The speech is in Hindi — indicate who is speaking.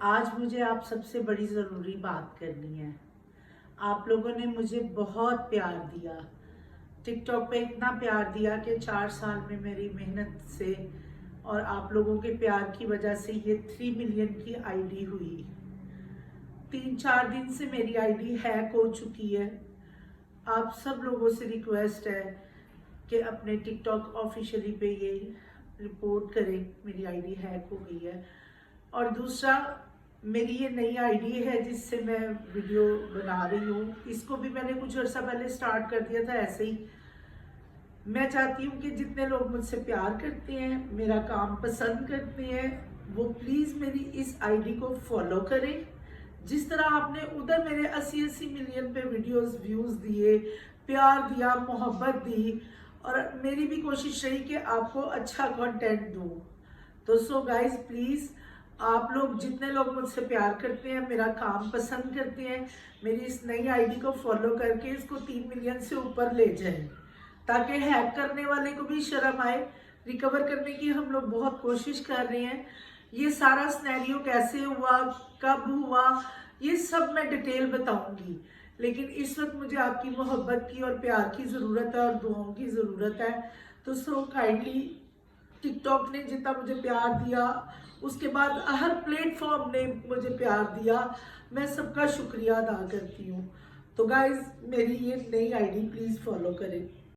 Speaker 1: आज मुझे आप सबसे बड़ी ज़रूरी बात करनी है। आप लोगों ने मुझे बहुत प्यार दिया, टिकटॉक पे इतना प्यार दिया कि 4 साल में मेरी मेहनत से और आप लोगों के प्यार की वजह से ये 3 मिलियन की आईडी हुई। 3-4 दिन से मेरी आईडी हैक हो चुकी है। आप सब लोगों से रिक्वेस्ट है कि अपने टिकटॉक ऑफिशियली पे ये रिपोर्ट करें मेरी आईडी हैक हो गई है। और दूसरा, मेरी ये नई आईडी है जिससे मैं वीडियो बना रही हूँ, इसको भी मैंने कुछ अर्सा पहले स्टार्ट कर दिया था ऐसे ही। मैं चाहती हूँ कि जितने लोग मुझसे प्यार करते हैं, मेरा काम पसंद करते हैं, वो प्लीज़ मेरी इस आईडी को फॉलो करें। जिस तरह आपने उधर मेरे 80-80 मिलियन पे वीडियोस व्यूज़ दिए, प्यार दिया, मोहब्बत दी, और मेरी भी कोशिश रही कि आपको अच्छा कंटेंट दूँ। तो सो गाइज प्लीज़, आप लोग जितने लोग मुझसे प्यार करते हैं, मेरा काम पसंद करते हैं, मेरी इस नई आईडी को फॉलो करके इसको 3 मिलियन से ऊपर ले जाएं, ताकि हैक करने वाले को भी शर्म आए। रिकवर करने की हम लोग बहुत कोशिश कर रहे हैं। ये सारा स्नैरियो कैसे हुआ, कब हुआ, ये सब मैं डिटेल बताऊंगी, लेकिन इस वक्त मुझे आपकी मोहब्बत की और प्यार की ज़रूरत है और दुआओं की ज़रूरत है। तो सो काइंडली, टिकटॉक ने जितना मुझे प्यार दिया, उसके बाद हर प्लेटफॉर्म ने मुझे प्यार दिया, मैं सबका शुक्रिया अदा करती हूँ। तो गाइज, मेरी ये नई आईडी प्लीज़ फॉलो करें।